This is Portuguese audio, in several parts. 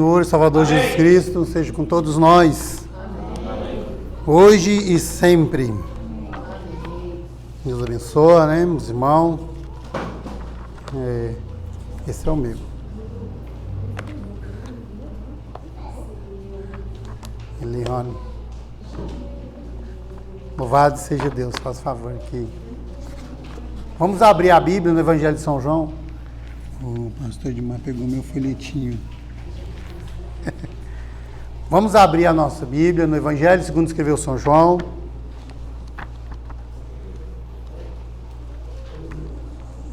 Senhor Salvador Jesus Cristo, seja com todos nós, hoje e sempre. Deus abençoe, né, meus irmãos? Esse é o meu. Eliane. Louvado seja Deus, faz favor aqui. Vamos abrir a Bíblia no Evangelho de São João. O pastor Edmar pegou meu folhetinho. Vamos abrir a nossa Bíblia no Evangelho segundo escreveu São João.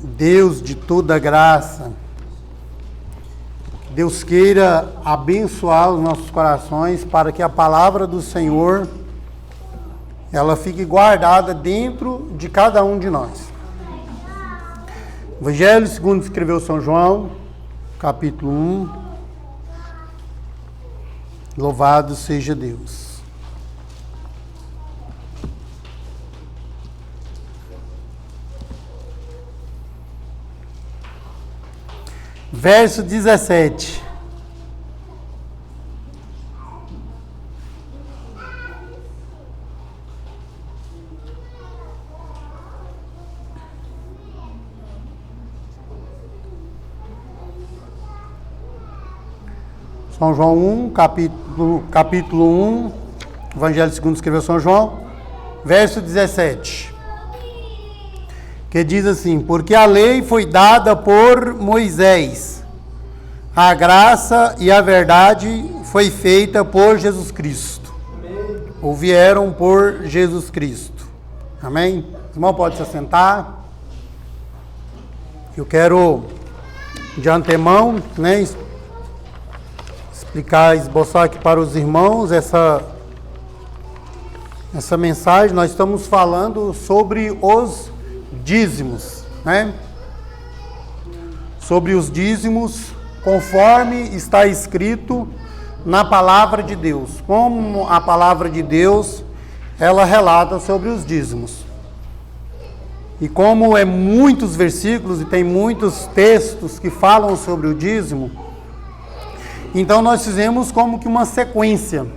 Deus de toda graça, Deus queira abençoar os nossos corações para que a palavra do Senhor ela fique guardada dentro de cada um de nós. Evangelho segundo escreveu São João, capítulo 1. Louvado seja Deus. Verso 17. São João 1, capítulo 1, Evangelho segundo escreveu São João, verso 17, que diz assim: porque a lei foi dada por Moisés, a graça e a verdade foi feita por Jesus Cristo, ou vieram por Jesus Cristo. Amém? O irmão pode se assentar. Eu quero, de antemão, esboçar aqui para os irmãos essa mensagem. Nós estamos falando sobre os dízimos, sobre os dízimos conforme está escrito na palavra de Deus, como a palavra de Deus ela relata sobre os dízimos. E como é muitos versículos e tem muitos textos que falam sobre o dízimo, então nós fizemos como que uma sequência,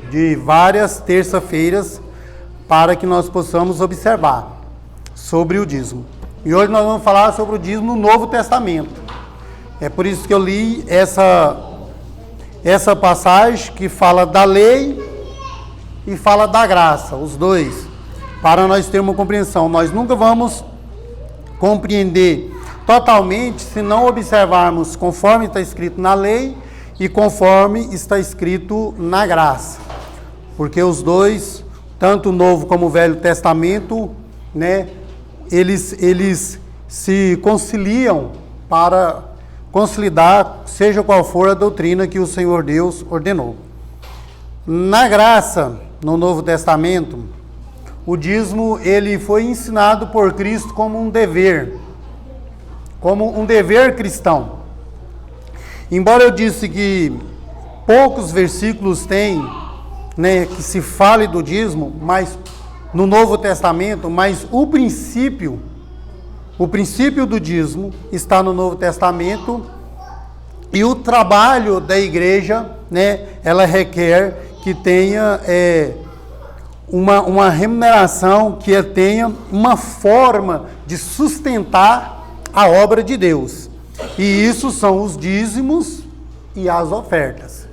de várias terça-feiras para que nós possamos observar sobre o dízimo. E hoje nós vamos falar sobre o dízimo no Novo Testamento. É por isso que eu li essa passagem que fala da lei e fala da graça, os dois, para nós termos uma compreensão. Nós nunca vamos compreender totalmente se não observarmos conforme está escrito na lei e conforme está escrito na graça, porque os dois, tanto o Novo como o Velho Testamento, eles se conciliam para consolidar seja qual for a doutrina que o Senhor Deus ordenou. Na graça, no Novo Testamento, o dízimo ele foi ensinado por Cristo como um dever cristão. Embora eu disse que poucos versículos tem, que se fale do dízimo, mas no Novo Testamento, mas o princípio do dízimo está no Novo Testamento, e o trabalho da igreja, ela requer que tenha uma remuneração, que tenha uma forma de sustentar a obra de Deus. E isso são os dízimos e as ofertas.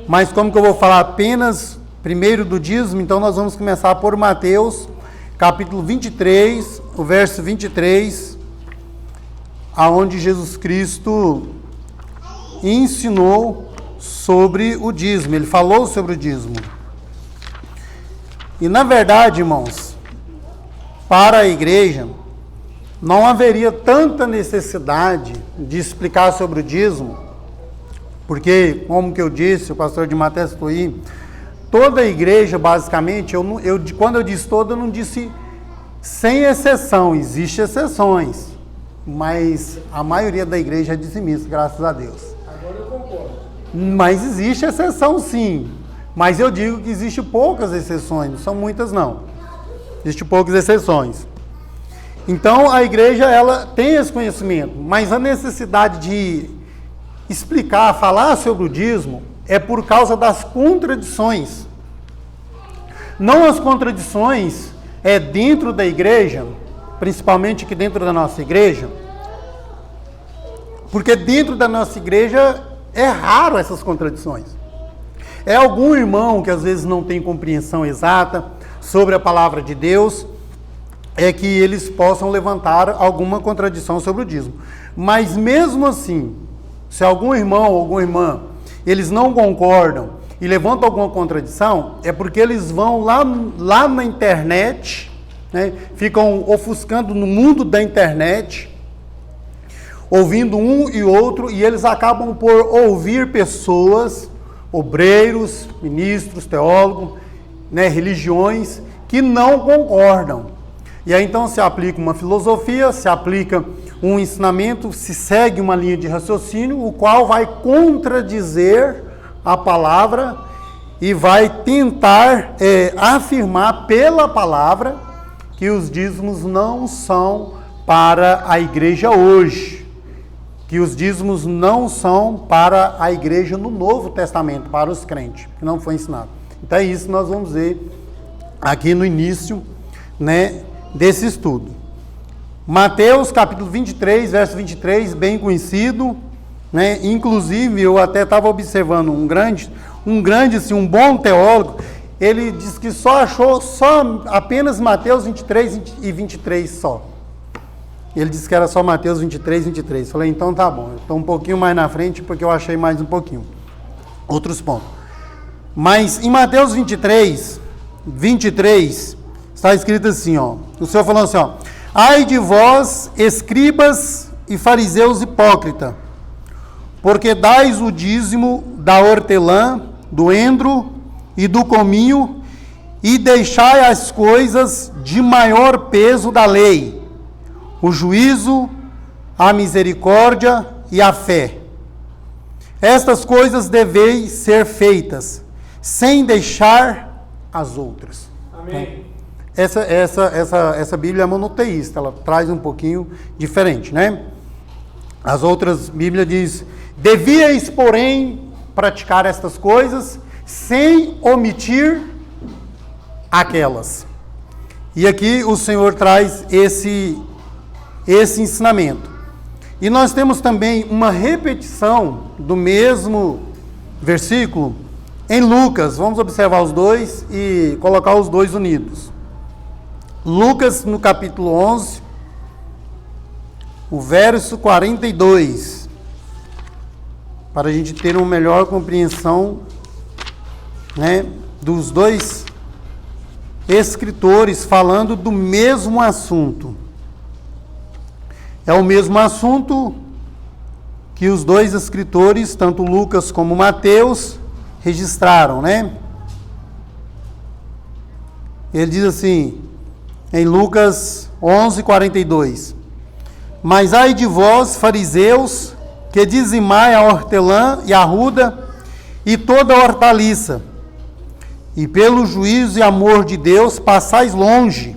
Mas como que eu vou falar apenas primeiro do dízimo, então nós vamos começar por Mateus, capítulo 23, o verso 23, aonde Jesus Cristo ensinou sobre o dízimo, ele falou sobre o dízimo. E na verdade, irmãos, para a igreja, não haveria tanta necessidade de explicar sobre o dízimo, porque, como que eu disse, o pastor de Mateus foi, toda a igreja, basicamente, quando eu disse toda, eu não disse sem exceção, existem exceções, mas a maioria da igreja é dizimista, graças a Deus. Agora eu concordo. Mas existe exceção sim, mas eu digo que existem poucas exceções, não são muitas não, existem poucas exceções. Então a igreja ela tem esse conhecimento, mas a necessidade de explicar, falar sobre o dízimo, é por causa das contradições. Não as contradições dentro da igreja, principalmente aqui dentro da nossa igreja, porque dentro da nossa igreja é raro essas contradições. É algum irmão que às vezes não tem compreensão exata sobre a palavra de Deus, é que eles possam levantar alguma contradição sobre o dízimo. Mas mesmo assim, se algum irmão ou alguma irmã, eles não concordam e levantam alguma contradição, é porque eles vão lá na internet, né, ficam ofuscando no mundo da internet, ouvindo um e outro, e eles acabam por ouvir pessoas, obreiros, ministros, teólogos, né, religiões, que não concordam. E aí então se aplica uma filosofia, se aplica um ensinamento, se segue uma linha de raciocínio, o qual vai contradizer a palavra e vai tentar afirmar pela palavra que os dízimos não são para a igreja hoje, que os dízimos não são para a igreja no Novo Testamento, para os crentes, que não foi ensinado. Então é isso que nós vamos ver aqui no início, né, desse estudo. Mateus capítulo 23, verso 23, bem conhecido, né? Inclusive eu até estava observando um grande assim, um bom teólogo, ele disse que só achou apenas Mateus 23 e 23 só. Ele disse que era só Mateus 23, 23. Falei, então tá bom, eu estou um pouquinho mais na frente porque eu achei mais um pouquinho. Outros pontos. Mas em Mateus 23, 23, está escrito assim, ó. O Senhor falou assim, ó. Ai de vós, escribas e fariseus hipócritas, porque dais o dízimo da hortelã, do endro e do cominho, e deixai as coisas de maior peso da lei, o juízo, a misericórdia e a fé. Estas coisas deveis ser feitas, sem deixar as outras. Amém. Essa Bíblia é monoteísta, ela traz um pouquinho diferente, né? As outras Bíblias diz, devíeis, porém, praticar estas coisas, sem omitir aquelas. E aqui o Senhor traz esse ensinamento. E nós temos também uma repetição do mesmo versículo em Lucas. Vamos observar os dois e colocar os dois unidos. Lucas, no capítulo 11, o verso 42, para a gente ter uma melhor compreensão, né, dos dois escritores falando do mesmo assunto. É o mesmo assunto que os dois escritores, tanto Lucas como Mateus, registraram, né? Ele diz assim, em Lucas 11, 42, mas ai de vós, fariseus, que dizimai a hortelã e a ruda e toda a hortaliça, e pelo juízo e amor de Deus passais longe.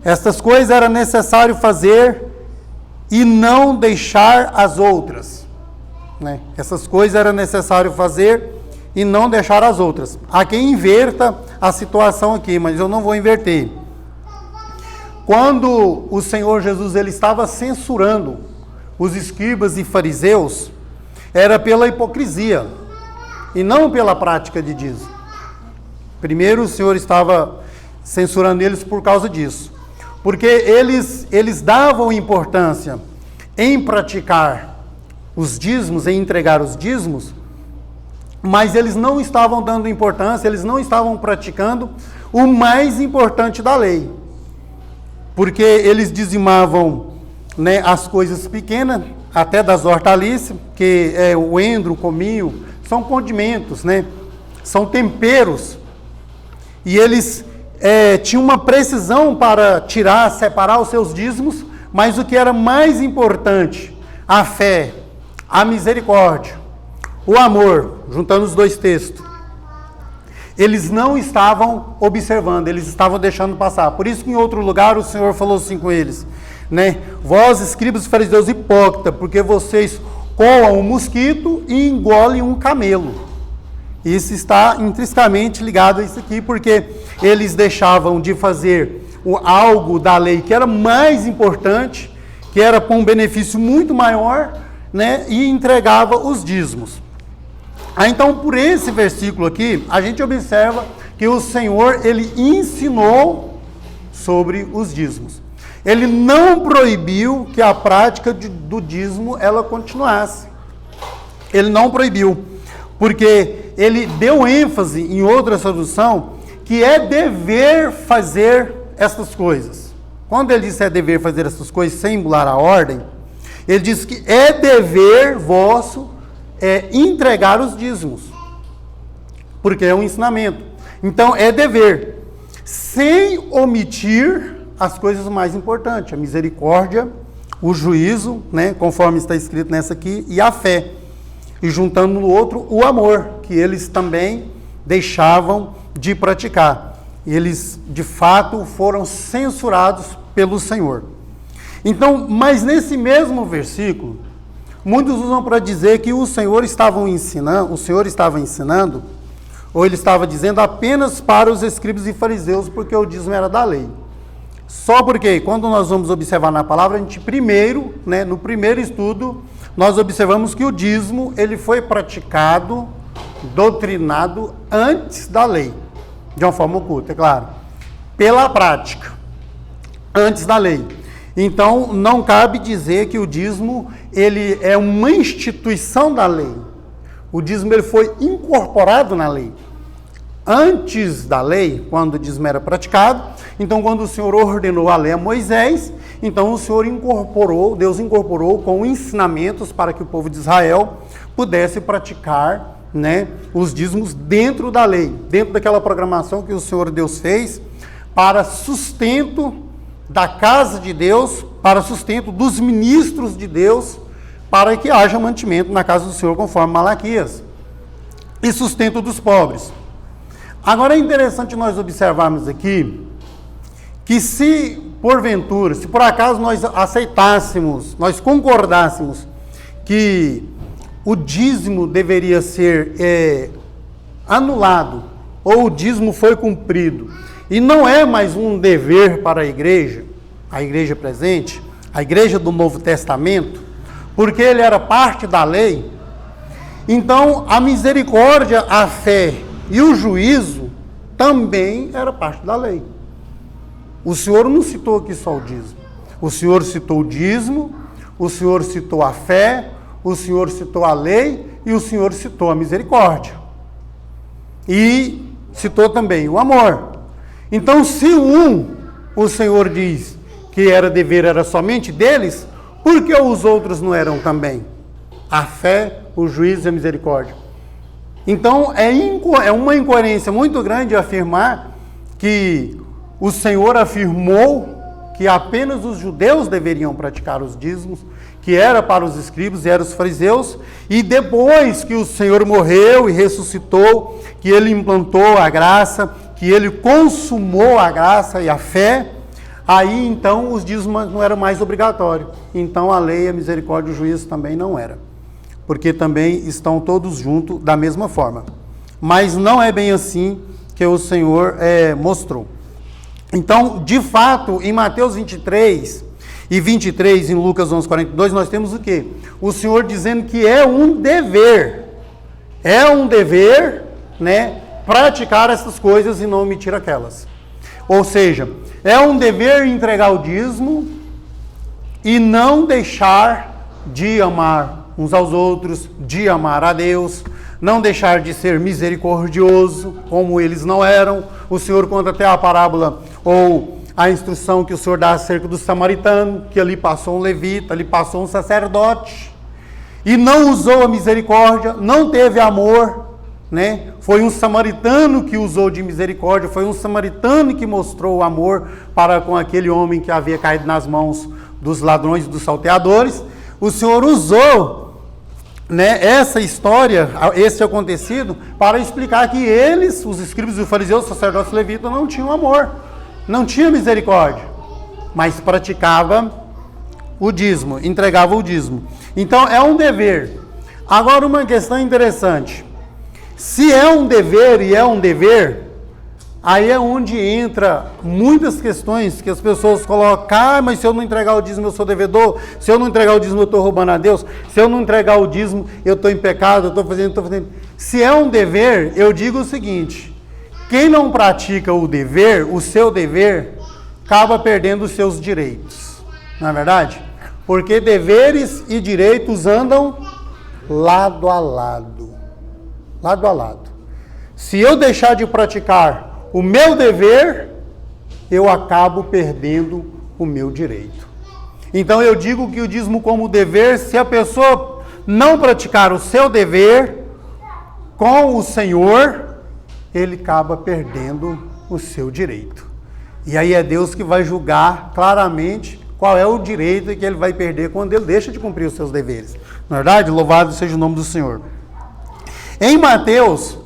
Estas coisas era necessário fazer e não deixar as outras, né? Essas coisas era necessário fazer e não deixar as outras. Há quem inverta a situação aqui, mas eu não vou inverter. Quando o Senhor Jesus ele estava censurando os escribas e fariseus, era pela hipocrisia e não pela prática de dízimo. Primeiro o Senhor estava censurando eles por causa disso, porque eles davam importância em praticar os dízimos, em entregar os dízimos, mas eles não estavam dando importância, eles não estavam praticando o mais importante da lei, porque eles dizimavam, né, as coisas pequenas, até das hortaliças, que é o endro, o cominho, são condimentos, né, são temperos, e eles tinham uma precisão para tirar, separar os seus dízimos, mas o que era mais importante, a fé, a misericórdia, o amor, juntando os dois textos, eles não estavam observando, eles estavam deixando passar. Por isso que em outro lugar o Senhor falou assim com eles, né? Vós, escribas e fariseus hipócritas, porque vocês coa um mosquito e engole um camelo. Isso está intrinsecamente ligado a isso aqui, porque eles deixavam de fazer algo da lei que era mais importante, que era para um benefício muito maior, né, e entregava os dízimos. Então, por esse versículo aqui, a gente observa que o Senhor, ele ensinou sobre os dízimos. Ele não proibiu que a prática do dízimo ela continuasse. Ele não proibiu, porque ele deu ênfase em outra tradução que é dever fazer essas coisas. Quando ele disse é dever fazer essas coisas sem mudar a ordem, ele diz que é dever vosso entregar os dízimos, porque é um ensinamento. Então é dever, sem omitir as coisas mais importantes, a misericórdia, o juízo, né, conforme está escrito nessa aqui, e a fé. E juntando no outro o amor, que eles também deixavam de praticar. Eles, de fato, foram censurados pelo Senhor. Então, mas nesse mesmo versículo, muitos usam para dizer que o Senhor estava ensinando, ou ele estava dizendo apenas para os escribas e fariseus, porque o dízimo era da lei. Só porque, quando nós vamos observar na palavra, a gente primeiro, né, no primeiro estudo, nós observamos que o dízimo, ele foi praticado, doutrinado antes da lei, de uma forma oculta, é claro, pela prática, antes da lei. Então, não cabe dizer que o dízimo, ele é uma instituição da lei. O dízimo, ele foi incorporado na lei. Antes da lei, quando o dízimo era praticado, então quando o Senhor ordenou a lei a Moisés, então o Senhor Deus incorporou com ensinamentos para que o povo de Israel pudesse praticar, né, os dízimos dentro da lei, dentro daquela programação que o Senhor Deus fez para sustento da casa de Deus, para sustento dos ministros de Deus, para que haja mantimento na casa do Senhor, conforme Malaquias, e sustento dos pobres. Agora é interessante nós observarmos aqui que se porventura, se por acaso nós aceitássemos, nós concordássemos que o dízimo deveria ser anulado, ou o dízimo foi cumprido, e não é mais um dever para a igreja presente, a igreja do Novo Testamento, porque ele era parte da lei, então a misericórdia, a fé e o juízo também era parte da lei. O Senhor não citou aqui só o dízimo. O Senhor citou o dízimo, o Senhor citou a fé, o Senhor citou a lei e o Senhor citou a misericórdia. E citou também o amor. Então, se o Senhor diz que era dever, era somente deles, por que os outros não eram também? A fé, o juízo e a misericórdia. Então, é uma incoerência muito grande afirmar que o Senhor afirmou que apenas os judeus deveriam praticar os dízimos, que era para os escribas e eram os fariseus, e depois que o Senhor morreu e ressuscitou, que ele implantou a graça, que ele consumou a graça e a fé, aí então os dízimos não eram mais obrigatórios. Então a lei, a misericórdia e o juízo também não era, porque também estão todos juntos da mesma forma. Mas não é bem assim que o Senhor mostrou. Então, de fato, em Mateus 23 e 23, em Lucas 11:42, nós temos o quê? O Senhor dizendo que é um dever, né, praticar essas coisas e não omitir aquelas. Ou seja, é um dever entregar o dízimo e não deixar de amar uns aos outros, de amar a Deus, não deixar de ser misericordioso, como eles não eram. O Senhor conta até a parábola, ou a instrução que o Senhor dá acerca do samaritano, que ali passou um levita, ali passou um sacerdote, e não usou a misericórdia, não teve amor, né? Foi um samaritano que usou de misericórdia, foi um samaritano que mostrou o amor para com aquele homem que havia caído nas mãos dos ladrões e dos salteadores. O Senhor usou, né, essa história, esse acontecido, para explicar que eles, os escribas e os fariseus, os sacerdotes levitas, não tinham amor, não tinham misericórdia, mas praticava o dízimo, entregava o dízimo. Então é um dever. Agora uma questão interessante. Se é um dever e é um dever, aí é onde entra muitas questões que as pessoas colocam, mas se eu não entregar o dízimo eu sou devedor, se eu não entregar o dízimo eu estou roubando a Deus, se eu não entregar o dízimo eu estou em pecado, eu estou fazendo. Se é um dever, eu digo o seguinte, quem não pratica o dever, o seu dever, acaba perdendo os seus direitos, não é verdade? Porque deveres e direitos andam lado a lado, lado a lado. Se eu deixar de praticar o meu dever, eu acabo perdendo o meu direito. Então eu digo que o dízimo como dever, se a pessoa não praticar o seu dever com o Senhor, ele acaba perdendo o seu direito. E aí é Deus que vai julgar claramente qual é o direito que ele vai perder quando ele deixa de cumprir os seus deveres. Não é verdade? Louvado seja o nome do Senhor. Em Mateus,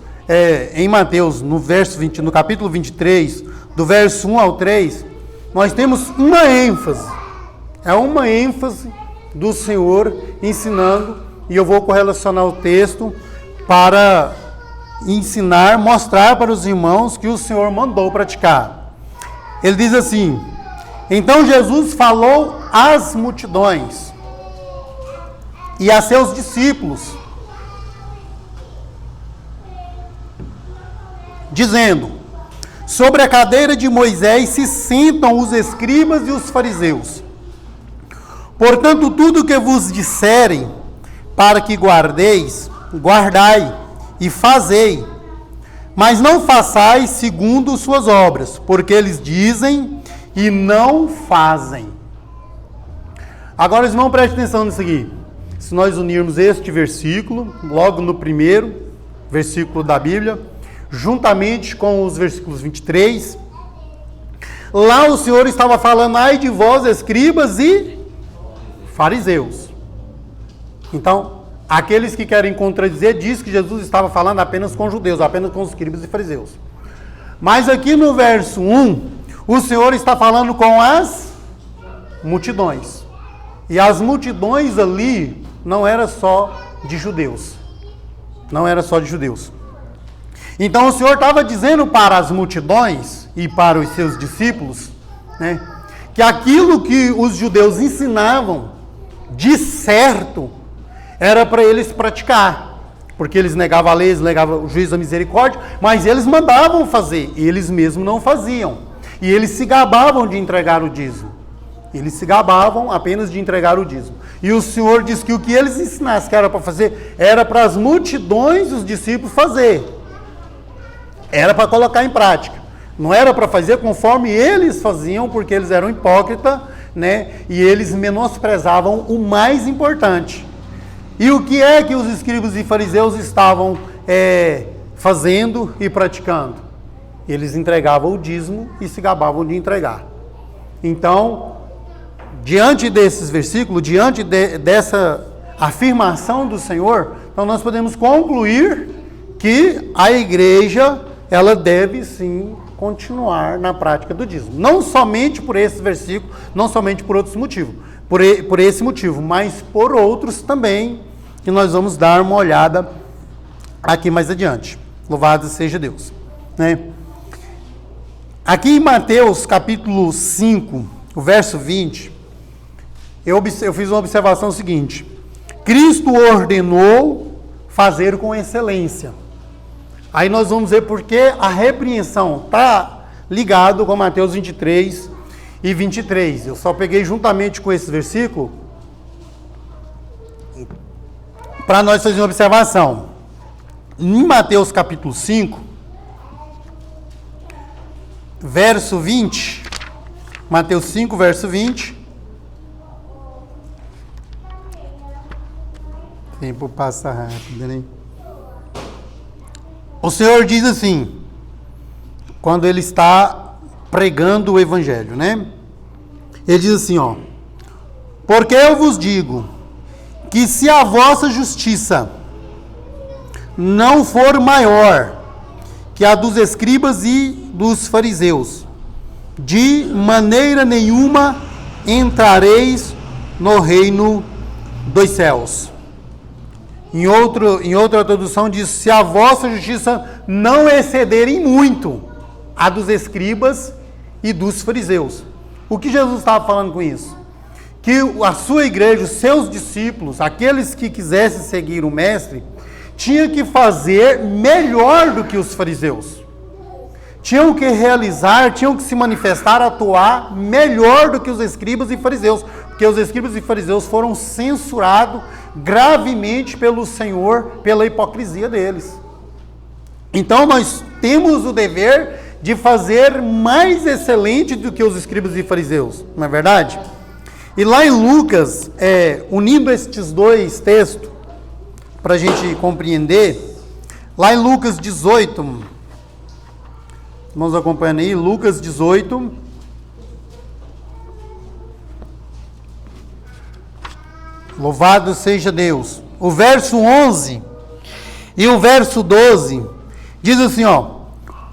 no capítulo 23, do verso 1 ao 3, nós temos uma ênfase. É uma ênfase do Senhor ensinando, e eu vou correlacionar o texto para ensinar, mostrar para os irmãos que o Senhor mandou praticar. Ele diz assim: então Jesus falou às multidões e a seus discípulos, dizendo: sobre a cadeira de Moisés se sentam os escribas e os fariseus. Portanto, tudo que vos disserem para que guardeis, guardai e fazei, mas não façais segundo suas obras, porque eles dizem e não fazem. Agora, irmão, preste atenção nisso aqui. Se nós unirmos este versículo, logo no primeiro versículo da Bíblia, juntamente com os versículos 23, lá o Senhor estava falando: ai de vós, escribas e fariseus. Então, aqueles que querem contradizer, diz que Jesus estava falando apenas com judeus, apenas com os escribas e fariseus. Mas aqui no verso 1, o Senhor está falando com as multidões. E as multidões ali não era só de judeus. Não era só de judeus. Então o Senhor estava dizendo para as multidões e para os seus discípulos, né, que aquilo que os judeus ensinavam de certo era para eles praticar. Porque eles negavam a lei, eles negavam o juízo da misericórdia, mas eles mandavam fazer, e eles mesmos não faziam. E eles se gabavam de entregar o dízimo. Eles se gabavam apenas de entregar o dízimo. E o Senhor diz que o que eles ensinassem que era para fazer, era para as multidões, os discípulos, fazer. Era para colocar em prática. Não era para fazer conforme eles faziam, porque eles eram hipócritas, né? E eles menosprezavam o mais importante. E o que é que os escribas e fariseus estavam fazendo e praticando? Eles entregavam o dízimo e se gabavam de entregar. Então, diante desses versículos, diante dessa afirmação do Senhor, então nós podemos concluir que a igreja, ela deve sim continuar na prática do dízimo. Não somente por esse versículo, não somente por outros motivos, por esse motivo, mas por outros também, que nós vamos dar uma olhada aqui mais adiante. Louvado seja Deus. Né? Aqui em Mateus capítulo 5, o verso 20, eu fiz uma observação seguinte: Cristo ordenou fazer com excelência. Aí nós vamos ver porque a repreensão está ligado com Mateus 23 e 23. Eu só peguei juntamente com esse versículo para nós fazer uma observação. Em Mateus capítulo 5, verso 20, Mateus 5, verso 20. O tempo passa rápido, né? O Senhor diz assim, quando ele está pregando o evangelho, né? Ele diz assim, ó: porque eu vos digo que se a vossa justiça não for maior que a dos escribas e dos fariseus, de maneira nenhuma entrareis no reino dos céus. Em outra tradução diz, se a vossa justiça não excederem muito a dos escribas e dos fariseus. O que Jesus estava falando com isso? Que a sua igreja, os seus discípulos, aqueles que quisessem seguir o mestre, tinha que fazer melhor do que os fariseus. Tinham que realizar, tinham que se manifestar, atuar melhor do que os escribas e fariseus, porque os escribas e fariseus foram censurados gravemente pelo Senhor, pela hipocrisia deles. Então nós temos o dever de fazer mais excelente do que os escribas e fariseus, não é verdade? E lá em Lucas, unindo estes dois textos, para a gente compreender, lá em Lucas 18, vamos acompanhando aí, Lucas 18, louvado seja Deus. O verso 11 e o verso 12 diz assim, ó: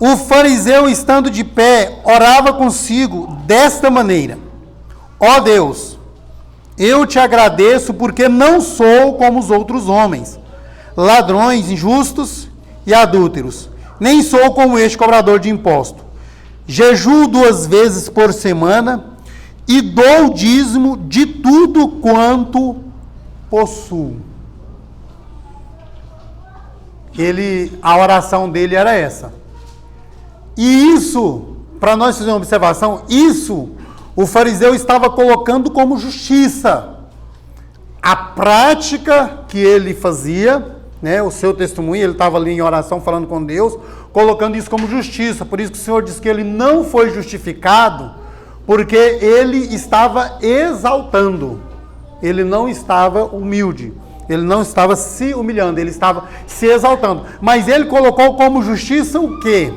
o fariseu, estando de pé, orava consigo desta maneira: ó Deus, eu te agradeço porque não sou como os outros homens, ladrões, injustos e adúlteros, nem sou como este cobrador de imposto. Jejuo 2 vezes por semana e dou o dízimo de tudo quanto possuo. A oração dele era essa. E isso, para nós fazer uma observação, isso o fariseu estava colocando como justiça. A prática que ele fazia, né, o seu testemunho, ele estava ali em oração falando com Deus, colocando isso como justiça. Por isso que o Senhor diz que ele não foi justificado, porque ele estava exaltando, ele não estava humilde, ele não estava se humilhando, ele estava se exaltando. Mas ele colocou como justiça o quê?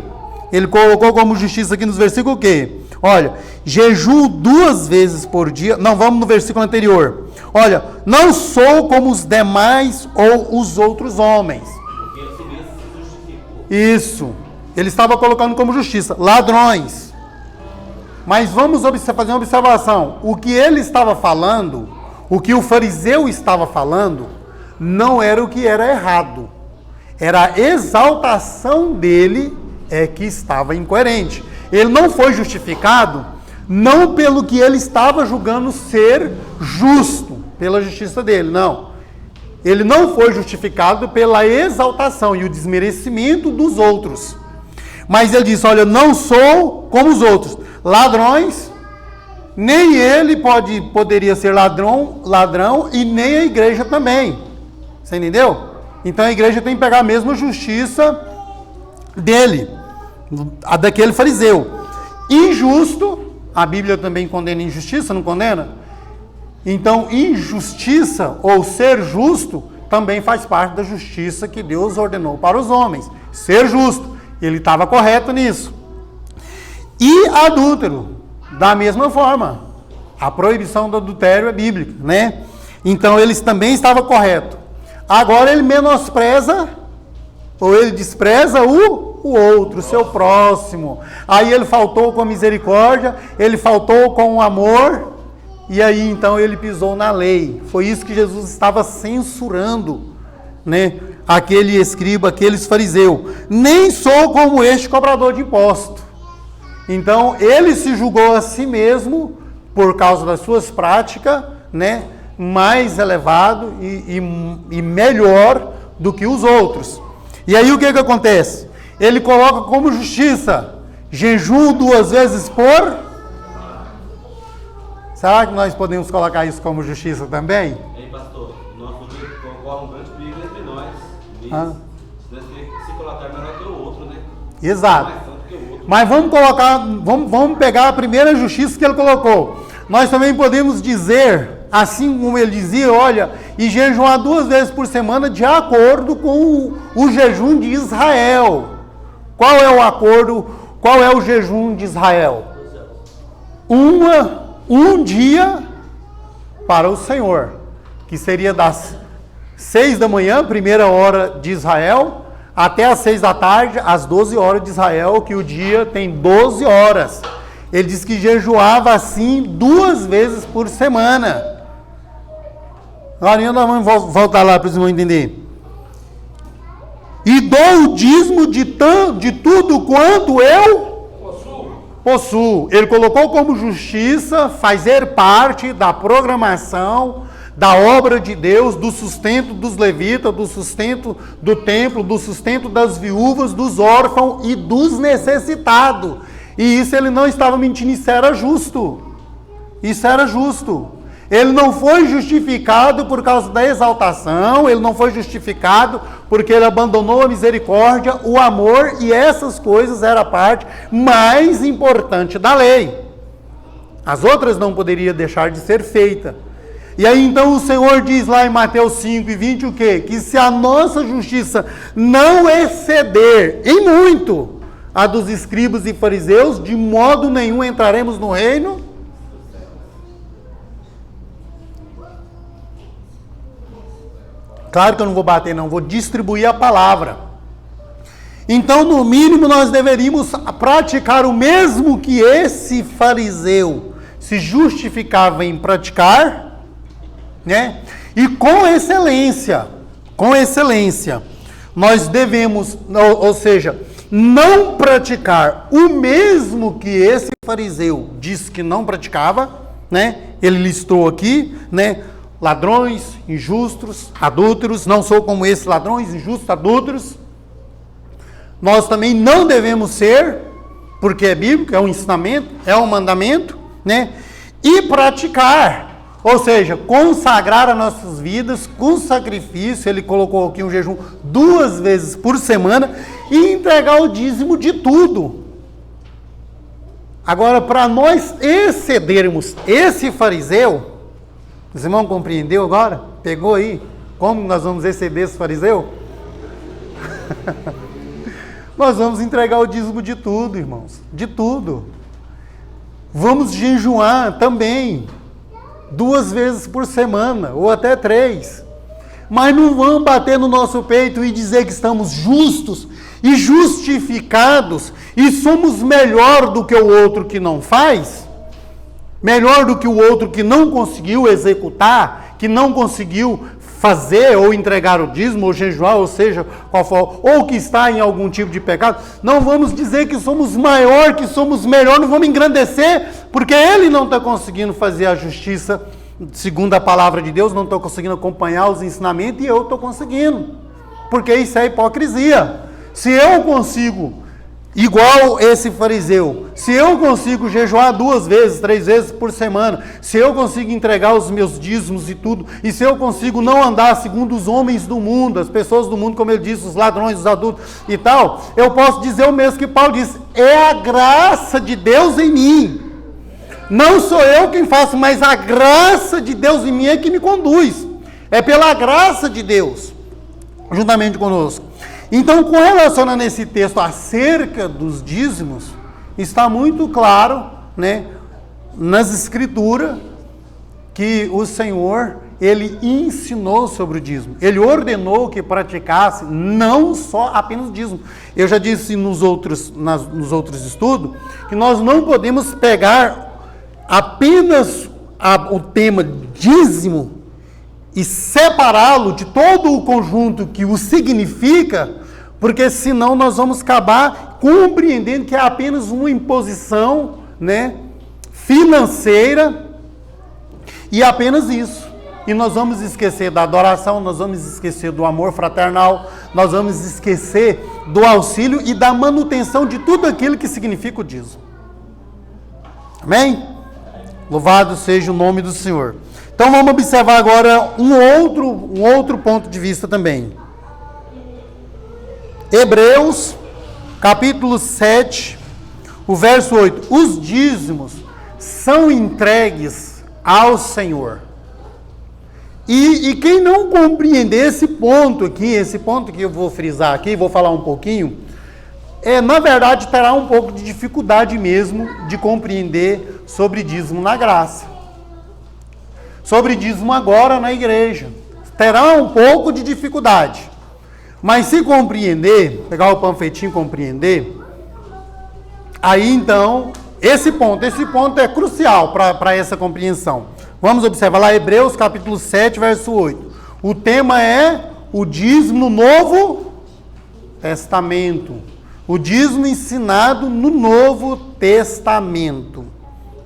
Ele colocou como justiça aqui nos versículos o quê? Olha, jejuo 2 vezes por dia. Não, vamos no versículo anterior. Olha, não sou como os demais ou os outros homens. Porque ele se mesmo se justificou. Isso. Ele estava colocando como justiça. Ladrões. Mas vamos fazer uma observação. O que ele estava falando, o que o fariseu estava falando, não era o que era errado. Era a exaltação dele que estava incoerente. Ele não foi justificado, não pelo que ele estava julgando ser justo, pela justiça dele, não. Ele não foi justificado pela exaltação e o desmerecimento dos outros. Mas ele disse, olha, não sou como os outros, ladrões, nem ele poderia ser ladrão e nem a igreja também. Você entendeu? Então a igreja tem que pegar a mesma justiça dele, a daquele fariseu. Injusto, a Bíblia também condena injustiça, não condena? Então, injustiça ou ser justo também faz parte da justiça que Deus ordenou para os homens. Ser justo, ele estava correto nisso. E adúltero, da mesma forma. A proibição do adultério é bíblica, né? Então, eles também estavam corretos. Agora ele menospreza ou ele despreza o outro, o seu próximo. Aí ele faltou com a misericórdia, ele faltou com o amor, e aí então ele pisou na lei. Foi isso que Jesus estava censurando, né? Aquele escriba, aqueles fariseus. Nem sou como este cobrador de imposto. Então ele se julgou a si mesmo, por causa das suas práticas, né? Mais elevado e melhor do que os outros. E aí o que acontece? Ele coloca como justiça, jejum 2 vezes por... Será que nós podemos colocar isso como justiça também? Hein, pastor? Nosso dia corre um grande perigo entre nós. Nós temos que se colocar melhor que o outro, né? Exato. Mais santo que o outro. Mas vamos pegar a primeira justiça que ele colocou. Nós também podemos dizer, assim como ele dizia, olha, e jejuar 2 vezes por semana de acordo com o jejum de Israel. Qual é o acordo? Qual é o jejum de Israel? Um dia para o Senhor, que seria das 6 da manhã, primeira hora de Israel, até as 6 da tarde, às 12 horas de Israel, que o dia tem 12 horas. Ele diz que jejuava assim 2 vezes por semana. Agora nós vamos voltar lá para os irmãos entender. E dou o dízimo de tudo quanto eu possuo. Ele colocou como justiça fazer parte da programação da obra de Deus, do sustento dos levitas, do sustento do templo, do sustento das viúvas, dos órfãos e dos necessitados. E isso ele não estava mentindo, isso era justo. Isso era justo. Ele não foi justificado por causa da exaltação, ele não foi justificado porque ele abandonou a misericórdia, o amor, e essas coisas eram a parte mais importante da lei. As outras não poderiam deixar de ser feitas. E aí então o Senhor diz lá em Mateus 5:20 o quê? Que se a nossa justiça não exceder em muito a dos escribas e fariseus, de modo nenhum entraremos no reino. Claro que eu não vou bater, não, vou distribuir a palavra. Então, no mínimo, nós deveríamos praticar o mesmo que esse fariseu se justificava em praticar, né? E com excelência, nós devemos, ou seja, não praticar o mesmo que esse fariseu disse que não praticava, né? Ele listou aqui, né? Ladrões, injustos, adúlteros, não sou como esses ladrões, injustos, adúlteros. Nós também não devemos ser, porque é bíblico, é um ensinamento, é um mandamento, né? E praticar, ou seja, consagrar as nossas vidas com sacrifício. Ele colocou aqui um jejum 2 vezes por semana e entregar o dízimo de tudo. Agora, para nós excedermos esse fariseu, os irmãos compreendeu agora? Pegou aí? Como nós vamos exceder esse fariseu? Nós vamos entregar o dízimo de tudo, irmãos. De tudo. Vamos jejuar também. 2 vezes por semana, ou até 3. Mas não vamos bater no nosso peito e dizer que estamos justos e justificados e somos melhor do que o outro que não faz. Melhor do que o outro que não conseguiu executar, que não conseguiu fazer ou entregar o dízimo, ou jejuar, ou seja, qual for, ou que está em algum tipo de pecado. Não vamos dizer que somos maior, que somos melhor, não vamos engrandecer, porque ele não está conseguindo fazer a justiça segundo a palavra de Deus, não estou conseguindo acompanhar os ensinamentos, e eu estou conseguindo, porque isso é hipocrisia. Se eu consigo, igual esse fariseu, se eu consigo jejuar 2 vezes, 3 vezes por semana, se eu consigo entregar os meus dízimos e tudo, e se eu consigo não andar segundo os homens do mundo, as pessoas do mundo, como ele disse, os ladrões, os adultos e tal, eu posso dizer o mesmo que Paulo disse: é a graça de Deus em mim. Não sou eu quem faço, mas a graça de Deus em mim é que me conduz. É pela graça de Deus, juntamente conosco. Então, com relação a esse texto acerca dos dízimos, está muito claro, né, nas escrituras, que o Senhor, ele ensinou sobre o dízimo. Ele ordenou que praticasse não só apenas o dízimo. Eu já disse nos outros estudos, que nós não podemos pegar apenas o tema dízimo e separá-lo de todo o conjunto que o significa, porque senão nós vamos acabar compreendendo que é apenas uma imposição, né, financeira, e apenas isso. E nós vamos esquecer da adoração, nós vamos esquecer do amor fraternal, nós vamos esquecer do auxílio e da manutenção de tudo aquilo que significa o dízimo. Amém? Louvado seja o nome do Senhor. Então vamos observar agora um outro ponto de vista também. Hebreus, capítulo 7, o verso 8. Os dízimos são entregues ao Senhor. E quem não compreender esse ponto que eu vou frisar aqui, vou falar um pouquinho, na verdade terá um pouco de dificuldade mesmo de compreender sobre dízimo na graça. Sobre dízimo agora na igreja. Terá um pouco de dificuldade. Mas se compreender, pegar o panfletinho e compreender, aí então, esse ponto é crucial para essa compreensão. Vamos observar lá Hebreus capítulo 7, verso 8. O tema é o dízimo no Novo Testamento. O dízimo ensinado no Novo Testamento.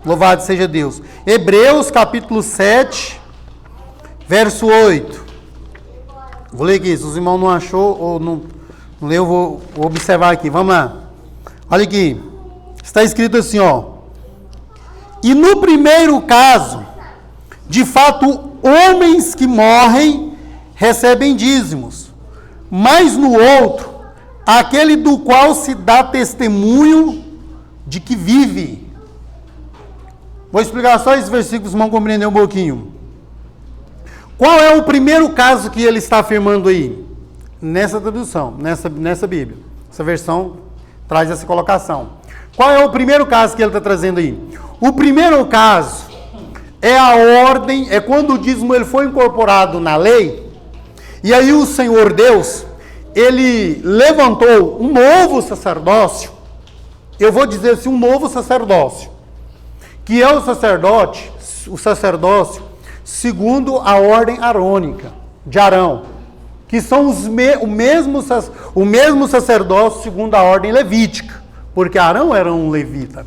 Louvado seja Deus. Hebreus capítulo 7, verso 8. Vou ler aqui, se os irmãos não achou ou não leu, eu vou observar aqui. Vamos lá. Olha aqui. Está escrito assim, ó. E no primeiro caso, de fato, homens que morrem recebem dízimos. Mas no outro, aquele do qual se dá testemunho de que vive. Vou explicar só esses versículos, vão compreender um pouquinho. Qual é o primeiro caso que ele está afirmando aí? Nessa tradução, nessa Bíblia. Essa versão traz essa colocação. Qual é o primeiro caso que ele está trazendo aí? O primeiro caso é a ordem, é quando o dízimo ele foi incorporado na lei, e aí o Senhor Deus, ele levantou um novo sacerdócio, eu vou dizer assim, um novo sacerdócio, que é o sacerdócio segundo a ordem arônica, de Arão, que são o mesmo sacerdócio segundo a ordem levítica, porque Arão era um levita.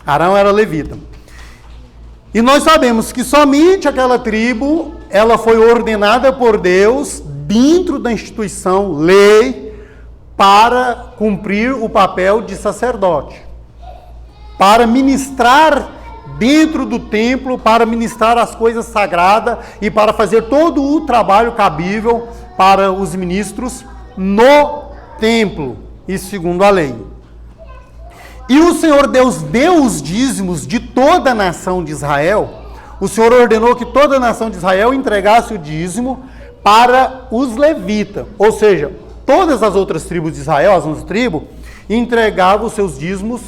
Arão era levita. E nós sabemos que somente aquela tribo, ela foi ordenada por Deus, dentro da instituição, lei, para cumprir o papel de sacerdote. Para ministrar dentro do templo, para ministrar as coisas sagradas e para fazer todo o trabalho cabível para os ministros no templo, e segundo a lei. E o Senhor Deus deu os dízimos de toda a nação de Israel. O Senhor ordenou que toda a nação de Israel entregasse o dízimo para os levitas. Ou seja, todas as outras tribos de Israel, as 11 tribos, entregavam os seus dízimos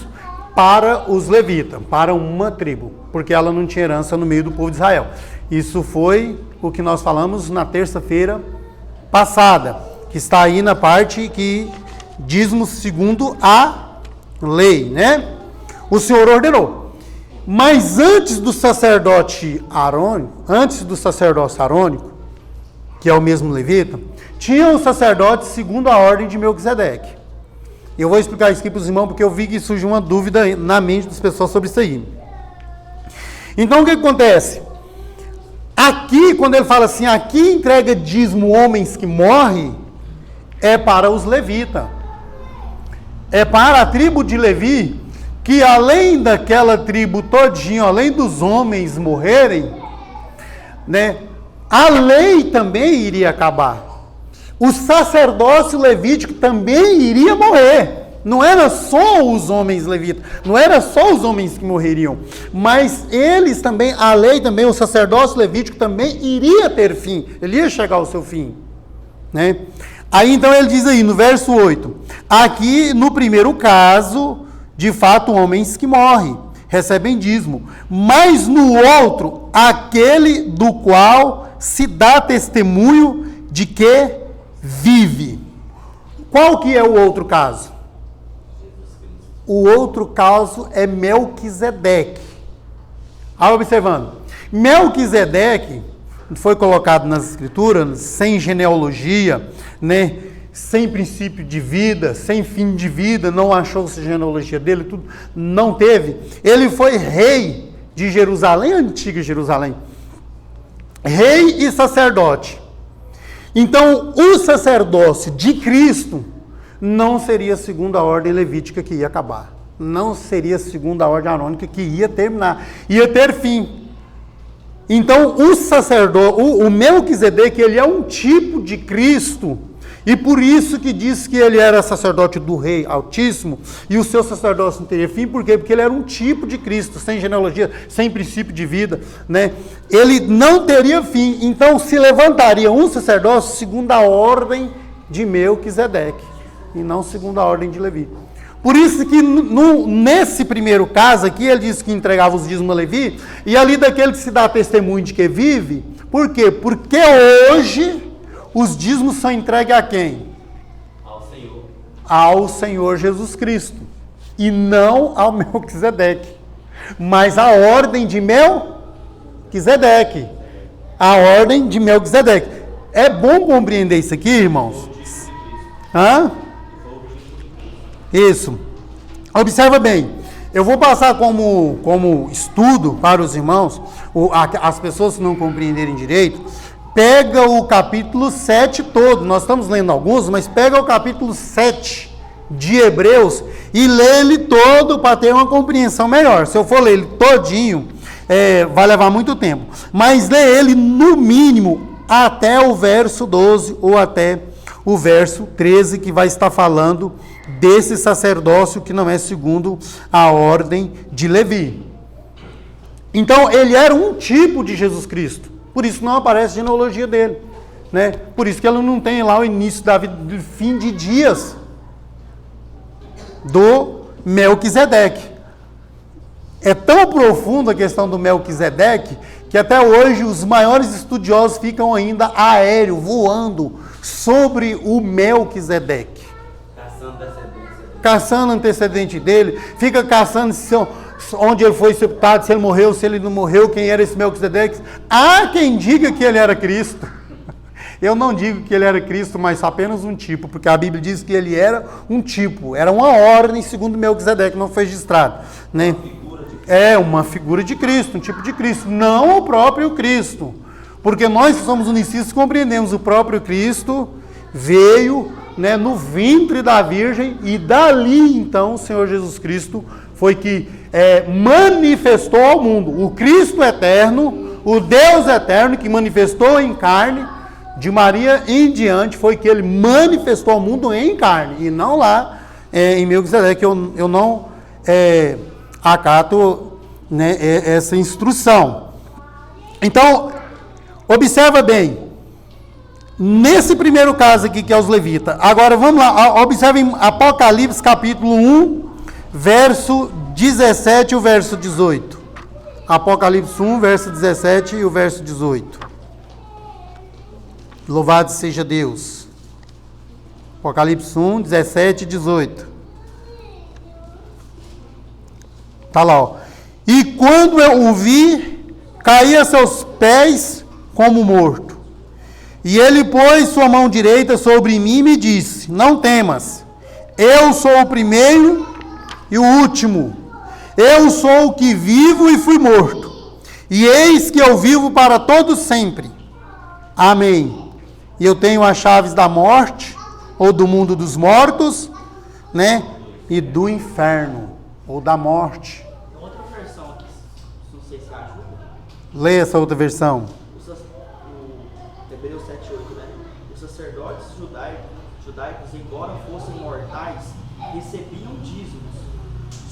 para os levitas, para uma tribo, porque ela não tinha herança no meio do povo de Israel. Isso foi o que nós falamos na terça-feira passada, que está aí na parte que dízimos segundo a lei, né? O Senhor ordenou. Mas antes do sacerdócio arônico, que é o mesmo levita, tinha o sacerdote segundo a ordem de Melquisedeque. Eu vou explicar isso aqui para os irmãos, porque eu vi que surgiu uma dúvida na mente das pessoas sobre isso aí. Então, o que acontece? Aqui, quando ele fala assim, aqui entrega dízimo homens que morrem, é para os levitas. É para a tribo de Levi, que além daquela tribo todinha, além dos homens morrerem, né, a lei também iria acabar. O sacerdócio levítico também iria morrer. Não era só os homens levitas, não era só os homens que morreriam, mas eles também, a lei também, o sacerdócio levítico também iria ter fim, ele ia chegar ao seu fim, né? Aí então ele diz aí no verso 8, aqui no primeiro caso, de fato homens que morrem, recebem dízimo, mas no outro, aquele do qual se dá testemunho de que vive. Qual que é o outro caso? O outro caso é Melquisedeque. Observando, Melquisedeque foi colocado nas escrituras sem genealogia, né? Sem princípio de vida, sem fim de vida, não achou-se genealogia dele, tudo, não teve. Ele foi rei de Jerusalém, antiga Jerusalém, rei e sacerdote. Então, o sacerdócio de Cristo não seria segundo a ordem levítica que ia acabar. Não seria segundo a ordem arônica que ia terminar. Ia ter fim. Então, o sacerdote, o Melquisedeque, ele é um tipo de Cristo. E por isso que diz que ele era sacerdote do Rei Altíssimo. E o seu sacerdócio não teria fim. Por quê? Porque ele era um tipo de Cristo, sem genealogia, sem princípio de vida, né? Ele não teria fim. Então, se levantaria um sacerdócio segundo a ordem de Melquisedeque. E não segundo a ordem de Levi. Por isso que nesse primeiro caso aqui, ele disse que entregava os dízimos a Levi, e ali daquele que se dá testemunho de que vive. Por quê? Porque hoje os dízimos são entregues a quem? Ao Senhor. Ao Senhor Jesus Cristo. E não ao Melquisedeque. Mas a ordem de Melquisedeque. A ordem de Melquisedeque. É bom compreender isso aqui, irmãos? Hã? Isso. Observa bem. Eu vou passar como estudo para os irmãos, as pessoas que não compreenderem direito. Pega o capítulo 7 todo. Nós estamos lendo alguns, mas pega o capítulo 7 de Hebreus e lê ele todo para ter uma compreensão melhor. Se eu for ler ele todinho, vai levar muito tempo. Mas lê ele no mínimo até o verso 12 ou até o verso 13, que vai estar falando desse sacerdócio que não é segundo a ordem de Levi. Então, ele era um tipo de Jesus Cristo. Por isso não aparece a genealogia dele, né? Por isso que ele não tem lá o início da vida, do fim de dias do Melquisedeque. É tão profunda a questão do Melquisedeque que até hoje os maiores estudiosos ficam ainda aéreo, voando sobre o Melquisedeque. Caçando antecedente dele, fica caçando onde ele foi sepultado, se ele morreu, se ele não morreu, quem era esse Melquisedeque. Há quem diga que ele era Cristo. Eu não digo que ele era Cristo, mas apenas um tipo, porque a Bíblia diz que ele era um tipo, era uma ordem segundo Melquisedeque, não foi registrado, né? É uma figura de Cristo, um tipo de Cristo, não o próprio Cristo. Porque nós que somos unicistas compreendemos o próprio Cristo veio, né, no ventre da Virgem, e dali então o Senhor Jesus Cristo foi que manifestou ao mundo. O Cristo eterno, o Deus eterno que manifestou em carne, de Maria em diante, foi que ele manifestou ao mundo em carne, e não lá em Melquisedeque. Eu não acato, né, essa instrução. Então, observa bem. Nesse primeiro caso aqui, que é os levitas. Agora, vamos lá. Observem Apocalipse, capítulo 1, verso 17 e o verso 18. Apocalipse 1, verso 17 e o verso 18. Louvado seja Deus. Apocalipse 1, 17 e 18. Está lá, ó. E quando eu o vi, caí a seus pés como morto. E ele pôs sua mão direita sobre mim e me disse: não temas, eu sou o primeiro e o último. Eu sou o que vivo e fui morto. E eis que eu vivo para todo sempre. Amém. E eu tenho as chaves da morte, ou do mundo dos mortos, né? E do inferno, ou da morte. Outra versão aqui, não sei se ajuda. Leia essa outra versão. Hebreus 7:8, né? Os sacerdotes judaicos, embora fossem mortais, recebiam dízimos.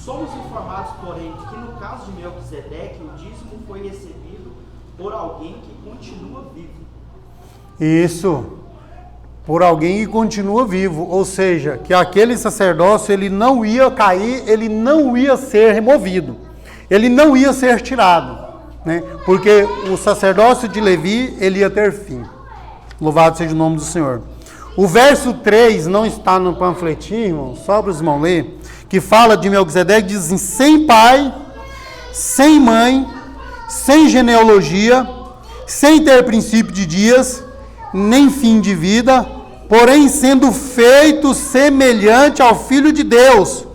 Somos informados, porém, que no caso de Melquisedeque, o dízimo foi recebido por alguém que continua vivo. Isso, por alguém que continua vivo, ou seja, que aquele sacerdócio ele não ia cair, ele não ia ser removido, ele não ia ser tirado, né? Porque o sacerdócio de Levi ele ia ter fim. Louvado seja o nome do Senhor. O verso 3 não está no panfletinho, irmão, só para os irmãos ler, que fala de Melquisedeque, diz assim: sem pai, sem mãe, sem genealogia, sem ter princípio de dias, nem fim de vida, porém sendo feito semelhante ao Filho de Deus,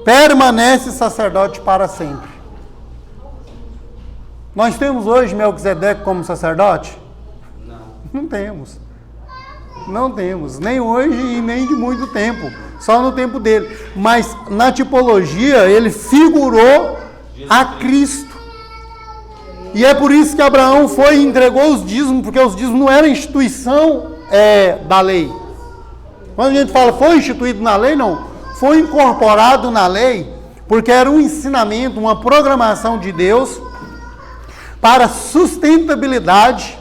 permanece sacerdote para sempre. Nós temos hoje Melquisedeque como sacerdote? Não temos. Não temos. Nem hoje e nem de muito tempo. Só no tempo dele. Mas na tipologia ele figurou a Cristo. E é por isso que Abraão foi e entregou os dízimos, porque os dízimos não eram instituição da lei. Quando a gente fala foi instituído na lei, não. Foi incorporado na lei, porque era um ensinamento, uma programação de Deus para a sustentabilidade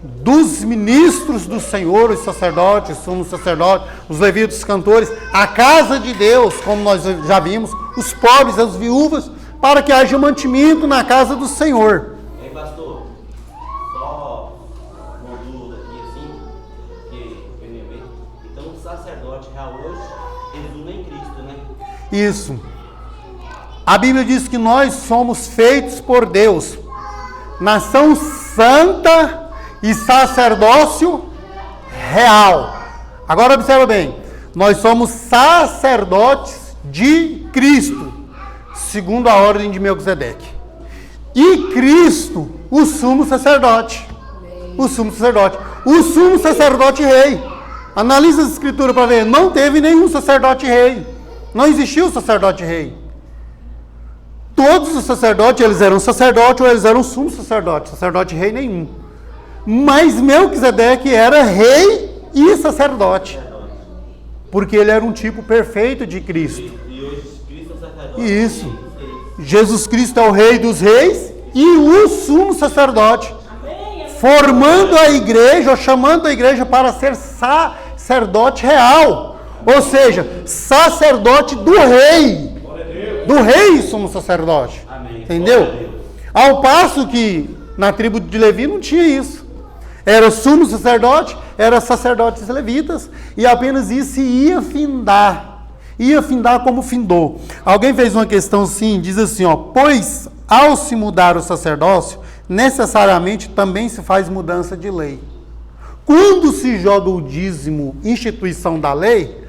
dos ministros do Senhor, os sacerdotes, somos sacerdotes, os levitas, os cantores, a casa de Deus, como nós já vimos, os pobres, as viúvas, para que haja mantimento na casa do Senhor. Ei, pastor, só uma dúvida aqui assim, que eu me lembro. Então o sacerdote real hoje resume em Cristo, né? Isso. A Bíblia diz que nós somos feitos por Deus nação santa e sacerdócio real. Agora observa bem, nós somos sacerdotes de Cristo, segundo a ordem de Melquisedeque. E Cristo, o sumo sacerdote. O sumo sacerdote rei. Analisa as escrituras para ver, não teve nenhum sacerdote rei. Não existiu sacerdote rei. Todos os sacerdotes, eles eram sacerdote ou eles eram sumo sacerdote. Sacerdote rei nenhum. Mas Melquisedeque era rei e sacerdote. Porque ele era um tipo perfeito de Cristo. E hoje Cristo é o sacerdote. Isso. Jesus Cristo é o rei dos reis e o sumo sacerdote. Formando a igreja, ou chamando a igreja para ser sacerdote real. Ou seja, sacerdote do rei. Do rei sumo sacerdote. Amém. Entendeu? Ao passo que na tribo de Levi não tinha isso. Era sumo sacerdote, era sacerdotes levitas, e apenas isso ia findar. Ia findar como findou. Alguém fez uma questão assim, diz assim, ó, pois ao se mudar o sacerdócio, necessariamente também se faz mudança de lei. Quando se joga o dízimo, instituição da lei,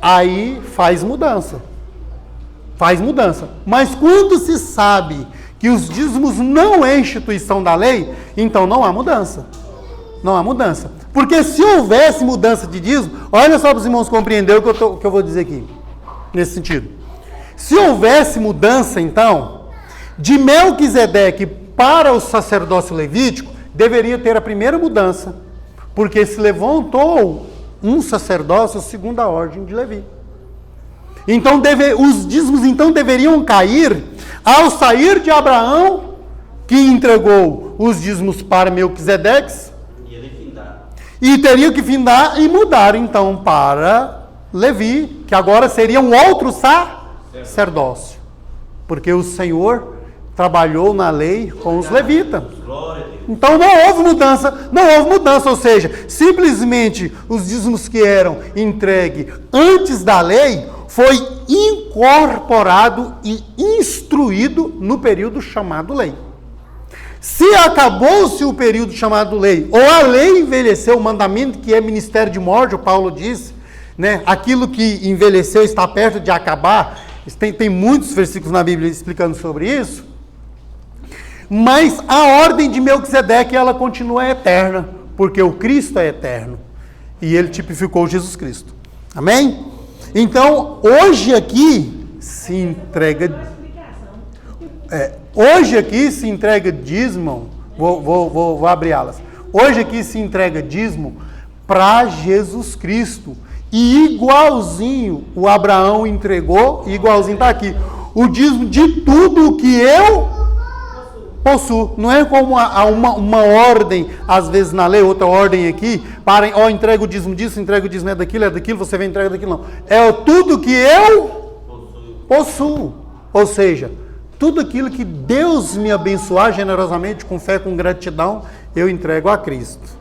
aí faz mudança. Faz mudança. Mas quando se sabe que os dízimos não é instituição da lei, então não há mudança. Não há mudança. Porque se houvesse mudança de dízimo, olha só para os irmãos compreenderem o que eu vou dizer aqui, nesse sentido. Se houvesse mudança, então, de Melquisedeque para o sacerdócio levítico, deveria ter a primeira mudança, porque se levantou um sacerdócio segundo a ordem de Levi. Então, os dízimos então deveriam cair ao sair de Abraão, que entregou os dízimos para Melquisedeque, e teria que findar e mudar então para Levi, que agora seria um outro sacerdócio, porque o Senhor trabalhou na lei com os levitas. Então não houve mudança, ou seja, simplesmente os dízimos que eram entregues antes da lei foi incorporado e instruído no período chamado lei. Se acabou-se o período chamado lei, ou a lei envelheceu, o mandamento que é ministério de morte, o Paulo disse, né, aquilo que envelheceu está perto de acabar, tem muitos versículos na Bíblia explicando sobre isso, mas a ordem de Melquisedeque, ela continua eterna, porque o Cristo é eterno, e ele tipificou Jesus Cristo. Amém? Então, hoje aqui se entrega... Hoje aqui se entrega dízimo, vou abrir alas. Hoje aqui se entrega dízimo para Jesus Cristo. E igualzinho o Abraão entregou, igualzinho está aqui. O dízimo de tudo que eu possuo. Não é como uma ordem, às vezes na lei, outra ordem aqui, para, entrega o dízimo disso, entrega o dízimo é daquilo, você vem entrega daquilo, não. É tudo que eu possuo. Ou seja, tudo aquilo que Deus me abençoar generosamente, com fé, com gratidão, eu entrego a Cristo.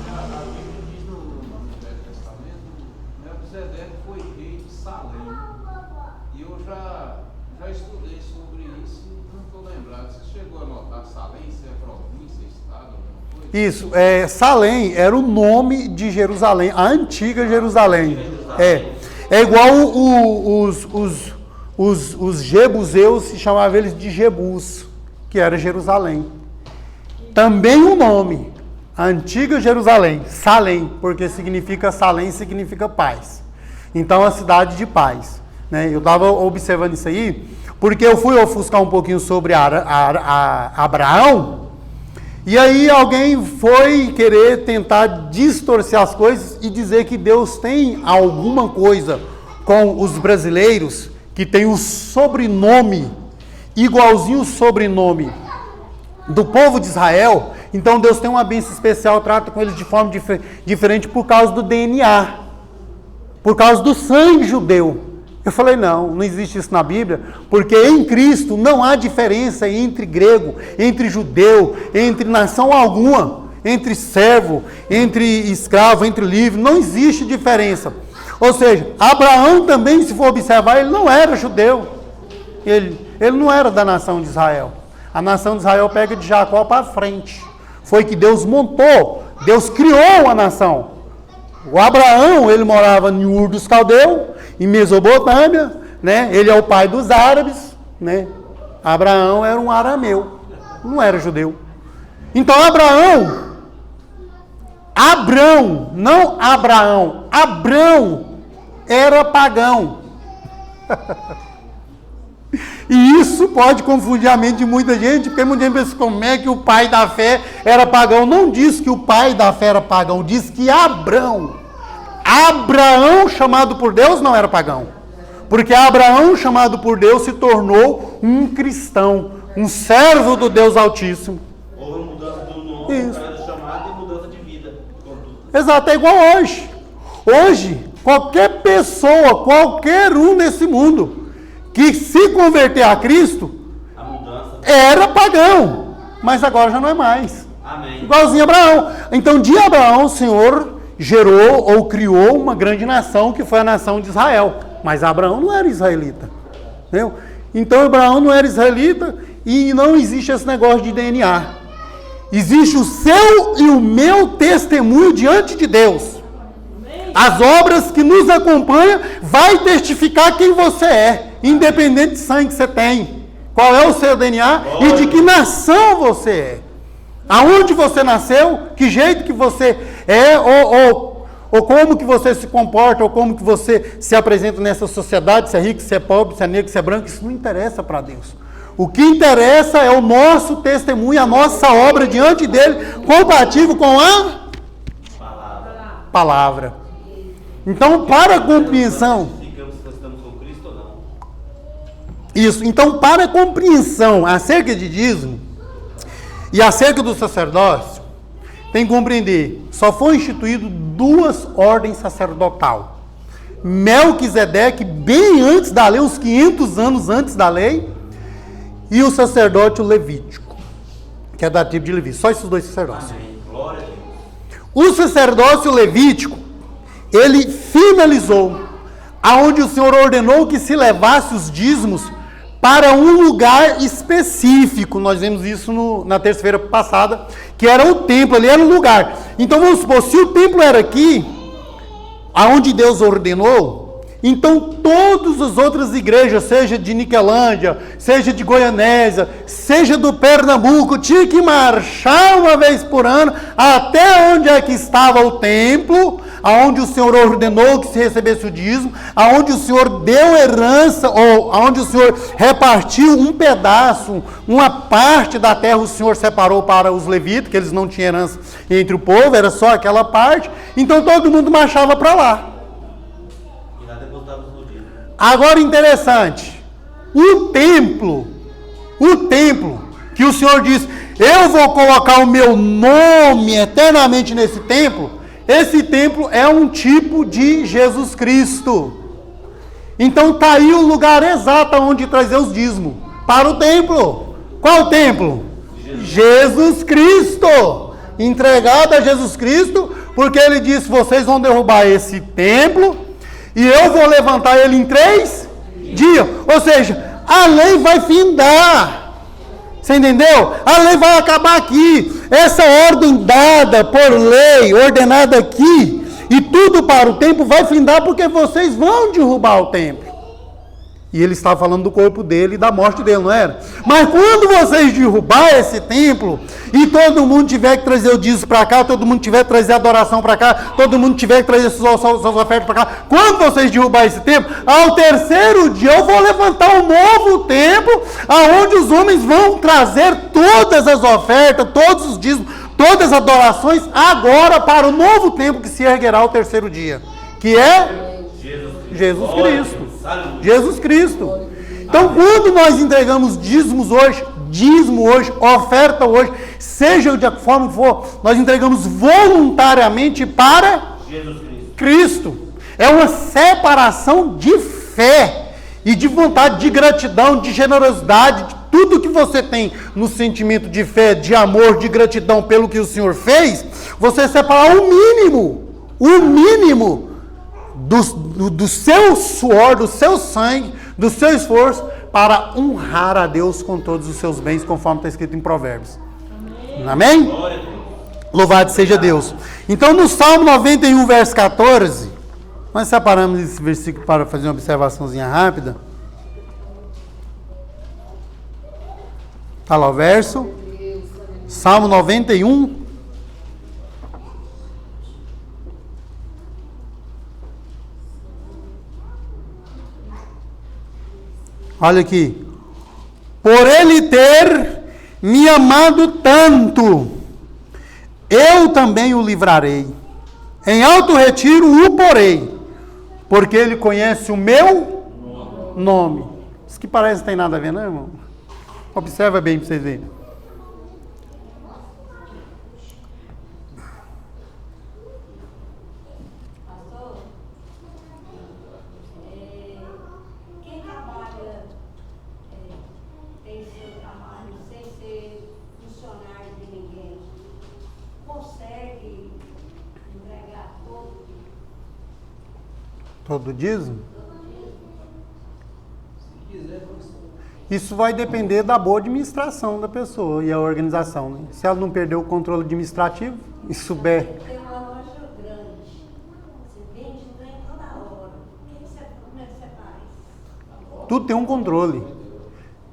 A Bíblia diz no Velho Testamento, Melquisedeque foi rei de Salém. E eu já estudei sobre isso e não estou lembrado. Você chegou a anotar Salém, se é província, estado, alguma coisa? Isso, Salém era o nome de Jerusalém, a antiga Jerusalém. É igual os jebuseus, se chamavam eles de Jebus, que era Jerusalém. Também o nome, a antiga Jerusalém, Salém, porque significa Salém, significa paz. Então, a cidade de paz. Né? Eu estava observando isso aí, porque eu fui ofuscar um pouquinho sobre Abraão, e aí alguém foi querer tentar distorcer as coisas e dizer que Deus tem alguma coisa com os brasileiros, que tem o sobrenome, igualzinho o sobrenome do povo de Israel, então Deus tem uma bênção especial, trata com eles de forma diferente por causa do DNA, por causa do sangue judeu. Eu falei, não existe isso na Bíblia, porque em Cristo não há diferença entre grego, entre judeu, entre nação alguma, entre servo, entre escravo, entre livre, não existe diferença. Ou seja, Abraão também, se for observar, ele não era judeu. Ele não era da nação de Israel. A nação de Israel pega de Jacó para frente. Foi que Deus montou, Deus criou a nação. O Abraão, ele morava em Ur dos Caldeus, em Mesopotâmia, né? Ele é o pai dos árabes, né? Abraão era um arameu, não era judeu. Então Abrão era pagão. E isso pode confundir a mente de muita gente, porque muita gente pensa como é que o pai da fé era pagão. Não diz que o pai da fé era pagão, diz que Abraão, chamado por Deus, não era pagão. Porque Abraão, chamado por Deus, se tornou um cristão, um servo do Deus Altíssimo. Houve mudança do nome, do chamado, e mudança de vida. Exato, é igual hoje. Hoje, qualquer pessoa, qualquer um nesse mundo que se converter a Cristo, a mudança era pagão, mas agora já não é mais. Amém. Igualzinho a Abraão. Então, de Abraão, o Senhor gerou ou criou uma grande nação, que foi a nação de Israel. Mas Abraão não era israelita. Entendeu? Então, Abraão não era israelita e não existe esse negócio de DNA. Existe o seu e o meu testemunho diante de Deus. As obras que nos acompanham vai testificar quem você é, independente de sangue que você tem, qual é o seu DNA e de que nação você é. Aonde você nasceu, que jeito que você é, ou como que você se comporta, ou como que você se apresenta nessa sociedade, se é rico, se é pobre, se é negro, se é branco, isso não interessa para Deus. O que interessa é o nosso testemunho, a nossa obra diante dele, compatível com a palavra. Então, para a compreensão... Estamos com Cristo ou não? Isso. Então, para a compreensão acerca de dízimo e acerca do sacerdócio, tem que compreender, só foi instituído 2 ordens sacerdotal. Melquisedeque, bem antes da lei, uns 500 anos antes da lei, e o sacerdócio levítico, que é da tribo de Levi. Só esses 2 sacerdócios. Amém. Glória a Deus. O sacerdócio levítico, ele finalizou, aonde o Senhor ordenou que se levasse os dízimos para um lugar específico. Nós vimos isso na terça-feira passada, que era o templo, ali era o lugar. Então vamos supor, se o templo era aqui, aonde Deus ordenou, então todas as outras igrejas, seja de Niquelândia, seja de Goianésia, seja do Pernambuco, tinha que marchar uma vez por ano até onde é que estava o templo, aonde o Senhor ordenou que se recebesse o dízimo, aonde o Senhor deu herança, ou aonde o Senhor repartiu um pedaço, uma parte da terra o Senhor separou para os levitas, que eles não tinham herança entre o povo, era só aquela parte, então todo mundo marchava para lá. Agora interessante, o templo que o Senhor diz, eu vou colocar o meu nome eternamente nesse templo, esse templo é um tipo de Jesus Cristo. Então está aí o lugar exato onde trazer os dízimos, para o templo. Qual templo? Jesus Cristo, entregado a Jesus Cristo, porque ele disse, vocês vão derrubar esse templo, e eu vou levantar ele em 3 dias. Ou seja, a lei vai findar. Você entendeu? A lei vai acabar aqui. Essa ordem dada por lei, ordenada aqui, e tudo para o templo vai findar porque vocês vão derrubar o templo. E ele estava falando do corpo dele e da morte dele, não era? Mas quando vocês derrubar esse templo e todo mundo tiver que trazer o dízimo para cá, todo mundo tiver que trazer a adoração para cá, todo mundo tiver que trazer suas ofertas para cá, quando vocês derrubar esse templo, ao 3º dia eu vou levantar um novo templo, aonde os homens vão trazer todas as ofertas, todos os dízimos, todas as adorações, agora para o novo templo que se erguerá ao 3º dia, que é Jesus Cristo. Jesus Cristo. Então, quando nós entregamos dízimo hoje, oferta hoje, seja de que forma for, nós entregamos voluntariamente para Jesus Cristo. É uma separação de fé e de vontade, de gratidão, de generosidade, de tudo que você tem no sentimento de fé, de amor, de gratidão pelo que o Senhor fez, você separar o mínimo do seu suor, do seu sangue, do seu esforço, para honrar a Deus com todos os seus bens, conforme está escrito em Provérbios. Amém? Louvado seja Deus. Então, no Salmo 91, verso 14, nós separamos esse versículo para fazer uma observaçãozinha rápida. Está lá o verso. Salmo 91. Olha aqui. Por ele ter me amado tanto, eu também o livrarei. Em alto retiro o porei, porque ele conhece o meu nome. Isso que parece que não tem nada a ver, não, irmão? Observa bem para vocês verem. Pastor, quem trabalha, tem seu trabalho sem ser funcionário de ninguém, consegue entregar Todo dízimo? Isso vai depender da boa administração da pessoa e a organização, né? Se ela não perder o controle administrativo e souber. Tem uma loja grande, você vende trem toda hora. Como é que você faz? Tudo tem um controle.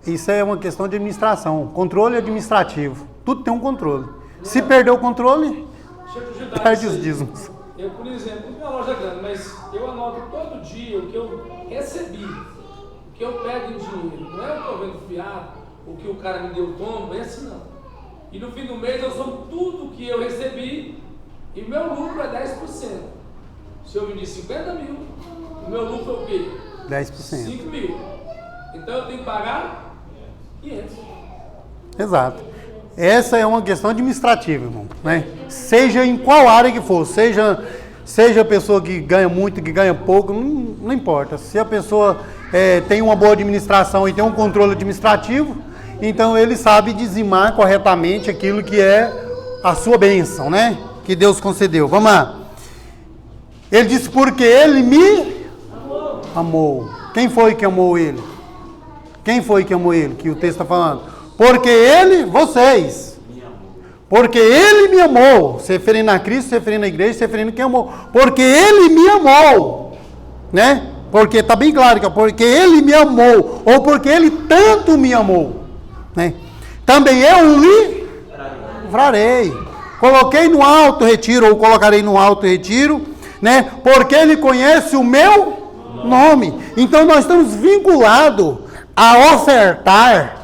Isso é uma questão de administração. Controle administrativo. Tudo tem um controle. Se perder o controle, Deixa eu te ajudar perde nisso os aí. dízimos. Eu, por exemplo, não tenho uma loja grande, mas eu anoto todo dia o que eu recebi, o que eu pego em dinheiro. Não é o que eu vendo fiado, o que o cara me deu tombo, é assim não. E no fim do mês eu somo tudo que eu recebi e meu lucro é 10%. Se eu vendi 50 mil, o meu lucro é o quê? 10%. 5 mil. Então eu tenho que pagar 500. Exato. Essa é uma questão administrativa, irmão, né? Seja em qual área que for, seja a pessoa que ganha muito, que ganha pouco, não importa. Se a pessoa tem uma boa administração e tem um controle administrativo, então ele sabe dizimar corretamente aquilo que é a sua bênção, né? Que Deus concedeu. Vamos lá. Ele disse, porque ele me amou. Quem foi que amou ele? Quem foi que amou ele? Que o texto está falando. Porque ele, vocês. Porque ele me amou. Se referindo a Cristo, se referindo à igreja, se referindo a quem amou. Porque ele me amou. Né? Porque está bem claro que é porque ele me amou. Ou porque ele tanto me amou. Né? Também eu lhe livrarei. Coloquei no alto retiro, ou colocarei no alto retiro. Né? Porque ele conhece o meu nome. Então nós estamos vinculados a ofertar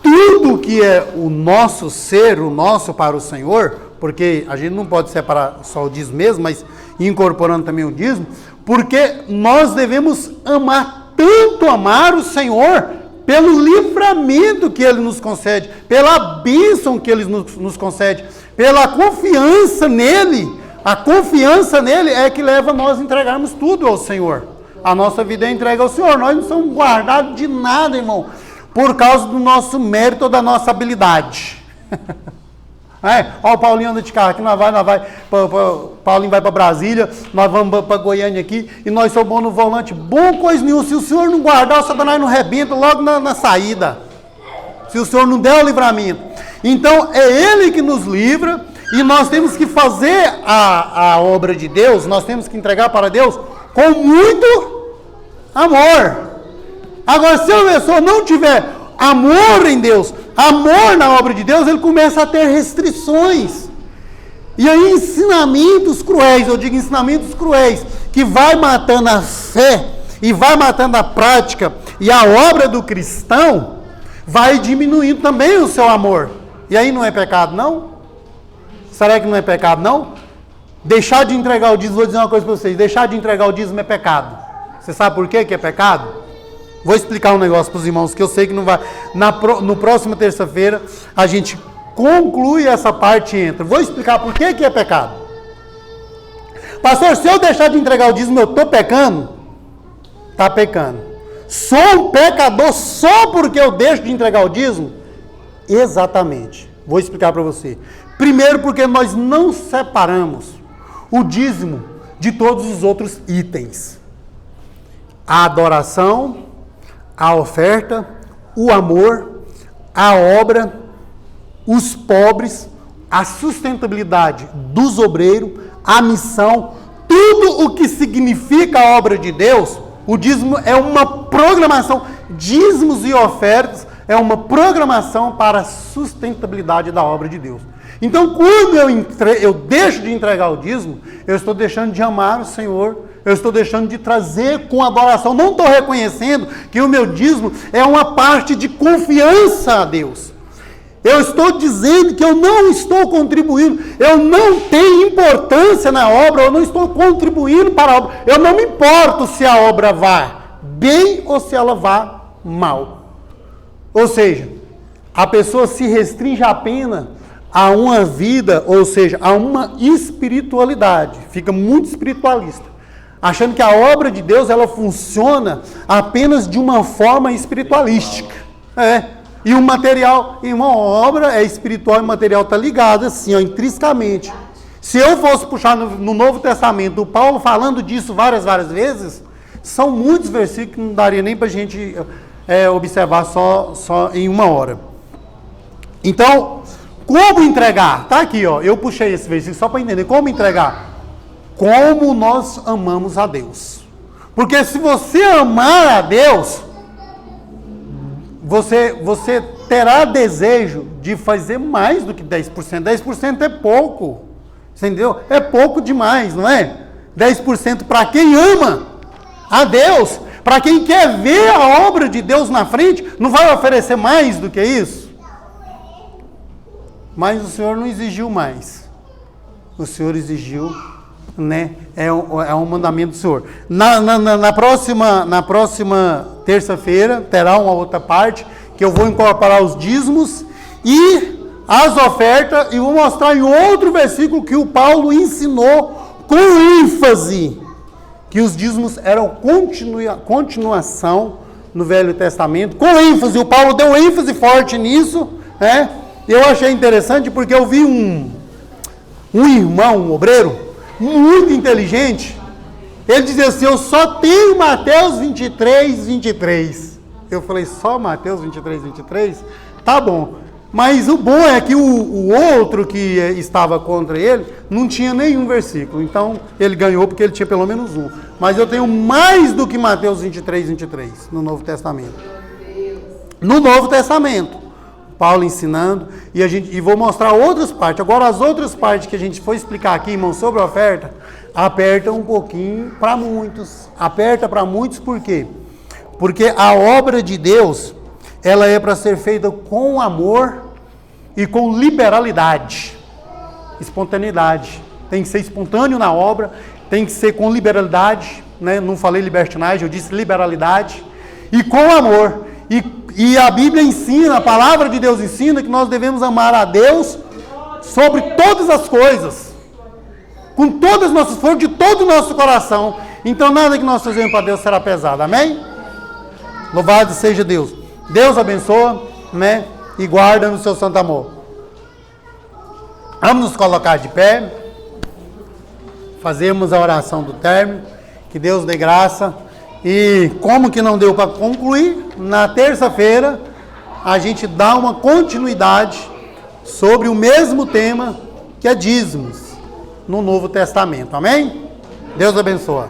tudo que é o nosso ser, o nosso para o Senhor, porque a gente não pode separar só o dízimo mesmo, mas incorporando também o dízimo, porque nós devemos amar o Senhor pelo livramento que Ele nos concede, pela bênção que Ele nos concede, pela confiança nele. A confiança nele é que leva nós a entregarmos tudo ao Senhor. A nossa vida é entregue ao Senhor, nós não somos guardados de nada, irmão, por causa do nosso mérito ou da nossa habilidade. Ó, o Paulinho anda de carro aqui, nós vai, Paulinho vai para Brasília, nós vamos para Goiânia aqui, e nós somos bons no volante, bom coisa nenhuma. Se o Senhor não guardar, o Satanás não rebenta logo na saída. Se o Senhor não der o livramento. Então, é Ele que nos livra, e nós temos que fazer a obra de Deus, nós temos que entregar para Deus com muito amor. Agora, se a pessoa não tiver amor em Deus, amor na obra de Deus, ele começa a ter restrições. E aí ensinamentos cruéis, eu digo ensinamentos cruéis, que vai matando a fé e vai matando a prática e a obra do cristão, vai diminuindo também o seu amor. E aí não é pecado, não? Será que não é pecado, não? Deixar de entregar o dízimo, vou dizer uma coisa para vocês, deixar de entregar o dízimo é pecado. Você sabe por quê que é pecado? Vou explicar um negócio para os irmãos, que eu sei que não vai. No próximo terça-feira, a gente conclui essa parte e entra. Vou explicar por que é pecado. Pastor, se eu deixar de entregar o dízimo, eu estou pecando? Está pecando. Sou um pecador só porque eu deixo de entregar o dízimo? Exatamente. Vou explicar para você. Primeiro, porque nós não separamos o dízimo de todos os outros itens. A adoração, a oferta, o amor, a obra, os pobres, a sustentabilidade dos obreiros, a missão, tudo o que significa a obra de Deus. O dízimo é uma programação, dízimos e ofertas é uma programação para a sustentabilidade da obra de Deus. Então, quando eu deixo de entregar o dízimo, eu estou deixando de amar o Senhor, eu estou deixando de trazer com adoração, não estou reconhecendo que o meu dízimo é uma parte de confiança a Deus. Eu estou dizendo que eu não estou contribuindo, eu não tenho importância na obra, eu não estou contribuindo para a obra, eu não me importo se a obra vá bem ou se ela vá mal. Ou seja, a pessoa se restringe apenas a uma vida, ou seja, a uma espiritualidade, fica muito espiritualista, achando que a obra de Deus ela funciona apenas de uma forma espiritualística. E o material, e uma obra é espiritual e material está ligado assim, ó, intrinsecamente. Se eu fosse puxar no Novo Testamento o Paulo falando disso várias vezes, são muitos versículos que não daria nem para a gente observar só em uma hora. Então, como entregar? Tá aqui, ó, eu puxei esse versículo só para entender como entregar. Como nós amamos a Deus. Porque se você amar a Deus, você terá desejo de fazer mais do que 10%. 10% é pouco, entendeu? É pouco demais, não é? 10% para quem ama a Deus, para quem quer ver a obra de Deus na frente, não vai oferecer mais do que isso? Mas o Senhor não exigiu mais. O Senhor exigiu, né? É um mandamento do Senhor. Na próxima terça-feira terá uma outra parte que eu vou incorporar os dízimos e as ofertas e vou mostrar em outro versículo que o Paulo ensinou com ênfase que os dízimos eram continuação no Velho Testamento, com ênfase. O Paulo deu ênfase forte nisso, né? Eu achei interessante porque eu vi um irmão, um obreiro, muito inteligente. Ele dizia assim: eu só tenho Mateus 23, 23. Eu falei: só Mateus 23, 23? Tá bom. Mas o bom é que o outro que estava contra ele não tinha nenhum versículo. Então ele ganhou porque ele tinha pelo menos um. Mas eu tenho mais do que Mateus 23, 23 no Novo Testamento. No Novo Testamento. Paulo ensinando, e vou mostrar outras partes. Agora, as outras partes que a gente for explicar aqui, irmão, sobre a oferta, aperta um pouquinho para muitos. Aperta para muitos por quê? Porque a obra de Deus, ela é para ser feita com amor e com liberalidade. Espontaneidade. Tem que ser espontâneo na obra, tem que ser com liberalidade, né? Não falei libertinagem, eu disse liberalidade. E com amor. E a Bíblia ensina, a palavra de Deus ensina que nós devemos amar a Deus sobre todas as coisas, com todas as nossas forças, de todo o nosso coração. Então nada que nós fazemos para Deus será pesado, amém? Louvado seja Deus. Deus abençoa, né? E guarda no seu santo amor. Vamos nos colocar de pé, fazemos a oração do término, que Deus dê graça. E como que não deu para concluir, na terça-feira a gente dá uma continuidade sobre o mesmo tema que é dízimos no Novo Testamento. Amém? Deus abençoe.